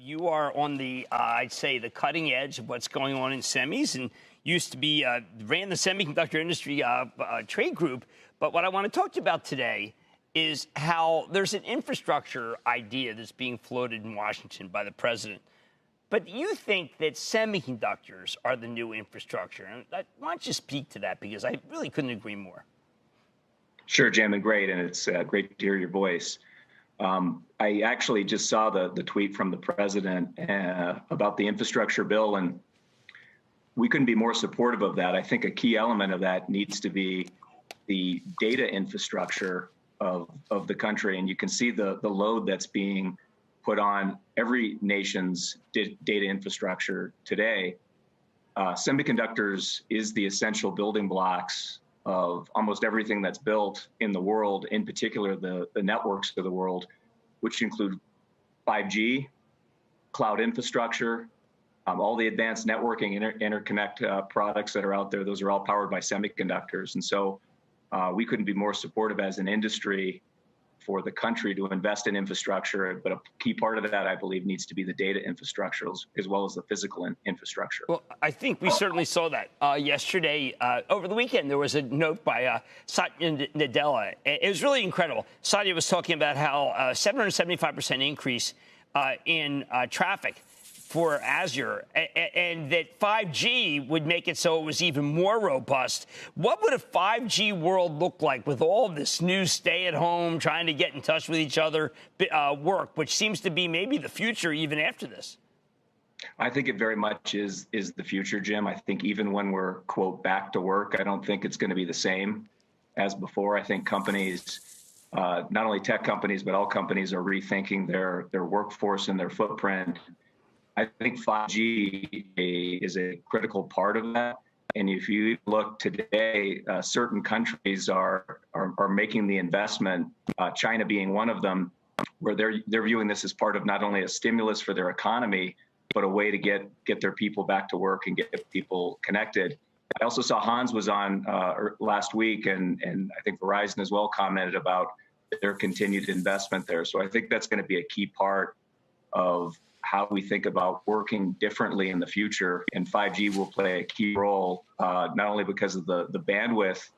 you are on the, I'd say, the cutting edge of what's going on in semis, and used to be, ran the semiconductor industry trade group. But what I want to talk to you about today is how there's an infrastructure idea that's being floated in Washington by the president. But you think that semiconductors are the new infrastructure. And why don't you speak to that? Because I really couldn't agree more. Sure, Jim, and great. And it's great to hear your voice. I actually just saw the tweet from the president about the infrastructure bill, and we couldn't be more supportive of that. I think a key element of that needs to be the data infrastructure of the country. And you can see the load that's being put on every nation's data infrastructure today. Semiconductors is the essential building blocks of almost everything that's built in the world, in particular the networks of the world, which include 5G, cloud infrastructure, all the advanced networking interconnect products that are out there. Those are all powered by semiconductors. And so we couldn't be more supportive as an industry for the country to invest in infrastructure. But a key part of that, I believe, needs to be the data infrastructure as well as the physical infrastructure. Well, I think we certainly saw that yesterday. Over the weekend, there was a note by Satya Nadella. It was really incredible. Satya was talking about how 775% increase in traffic for Azure, and that 5G would make it so it was even more robust. What would a 5G world look like with all this new stay-at-home, trying to get in touch with each other work, which seems to be maybe the future even after this? I think it very much is the future, Jim. I think even when we're, quote, back to work, I don't think it's going to be the same as before. I think companies, not only tech companies, but all companies are rethinking their workforce and their footprint. I think 5G is a critical part of that. And if you look today, certain countries are making the investment, China being one of them, where they're viewing this as part of not only a stimulus for their economy, but a way to get their people back to work and get people connected. I also saw Hans was on last week, and I think Verizon as well commented about their continued investment there. So I think that's going to be a key part of how we think about working differently in the future, and 5G will play a key role, not only because of the bandwidth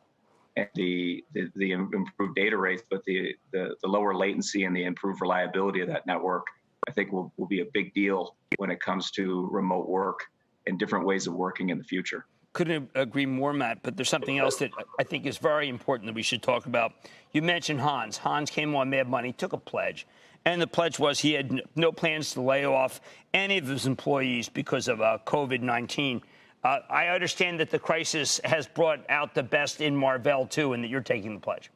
and the improved data rates, but the lower latency and the improved reliability of that network. I think will be a big deal when it comes to remote work and different ways of working in the future. Couldn't agree more, Matt, but there's something else that I think is very important that we should talk about. You mentioned Hans. Hans came on Mad Money, took a pledge. And the pledge was he had no plans to lay off any of his employees because of COVID-19. I understand that the crisis has brought out the best in Marvell, too, and that you're taking the pledge.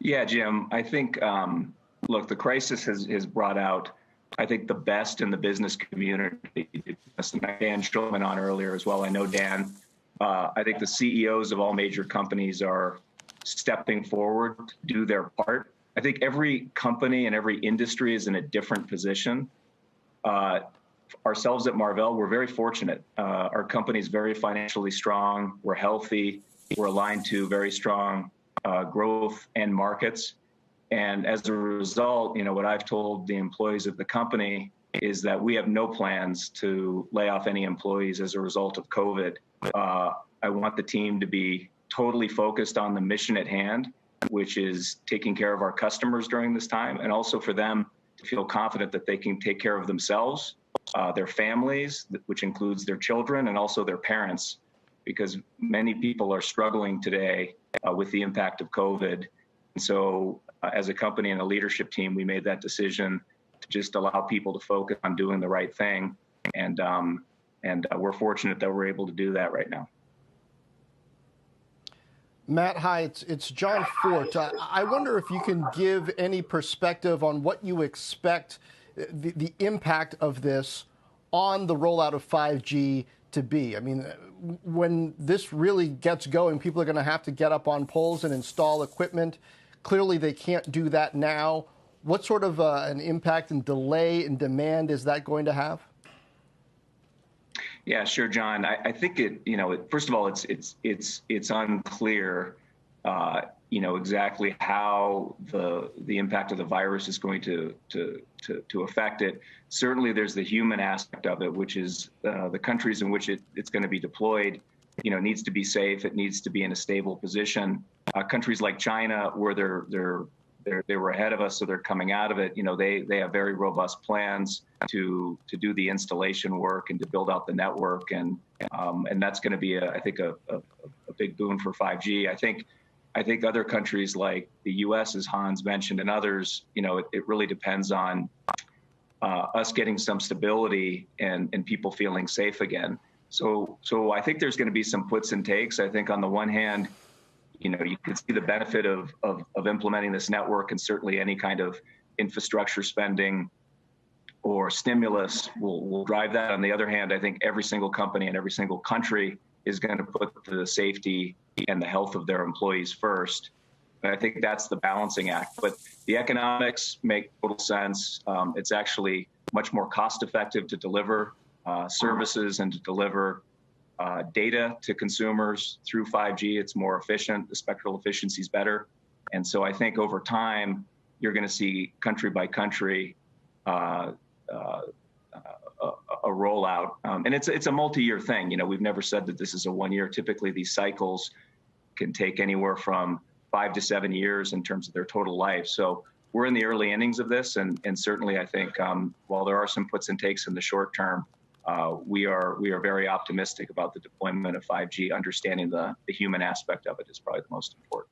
Yeah, Jim, I think, look, the crisis has brought out, I think, the best in the business community. Dan Schulman on earlier as well. I know Dan. I think the CEOs of all major companies are stepping forward to do their part. I think every company and every industry is in a different position. Ourselves at Marvell, we're very fortunate. Our company is very financially strong. We're healthy. We're aligned to very strong growth and markets. And as a result, what I've told the employees of the company is that we have no plans to lay off any employees as a result of COVID. I want the team to be totally focused on the mission at hand, which is taking care of our customers during this time, and also for them to feel confident that they can take care of themselves, their families, which includes their children, and also their parents, because many people are struggling today with the impact of COVID. And so as a company and a leadership team, we made that decision to just allow people to focus on doing the right thing. And we're fortunate that we're able to do that right now. Matt, hi, it's John Fort. I wonder if you can give any perspective on what you expect the impact of this on the rollout of 5G to be. I mean, when this really gets going, people are going to have to get up on poles and install equipment. Clearly, they can't do that now. What sort of an impact and delay in demand is that going to have? Yeah, sure, John. I think first of all, it's unclear, exactly how the impact of the virus is going to affect it. Certainly, there's the human aspect of it, which is the countries in which it's going to be deployed. Needs to be safe. It needs to be in a stable position. Countries like China, where they were ahead of us, so they're coming out of it. They have very robust plans to do the installation work and to build out the network, and that's going to be, I think, a big boon for 5G. I think other countries like the U.S., as Hans mentioned, and others, it really depends on us getting some stability and people feeling safe again. So I think there's going to be some puts and takes. I think on the one hand, you can see the benefit of implementing this network, and certainly any kind of infrastructure spending or stimulus will drive that. On the other hand, I think every single company and every single country is going to put the safety and the health of their employees first. And I think that's the balancing act. But the economics make total sense. It's actually much more cost effective to deliver services and to deliver data to consumers through 5G. It's more efficient. The spectral efficiency is better. And so I think over time, you're going to see country by country a rollout. And it's a multi-year thing. We've never said that this is a 1 year. Typically, these cycles can take anywhere from 5 to 7 years in terms of their total life. So we're in the early innings of this. And certainly, I think while there are some puts and takes in the short term, we are very optimistic about the deployment of 5G. Understanding the human aspect of it is probably the most important.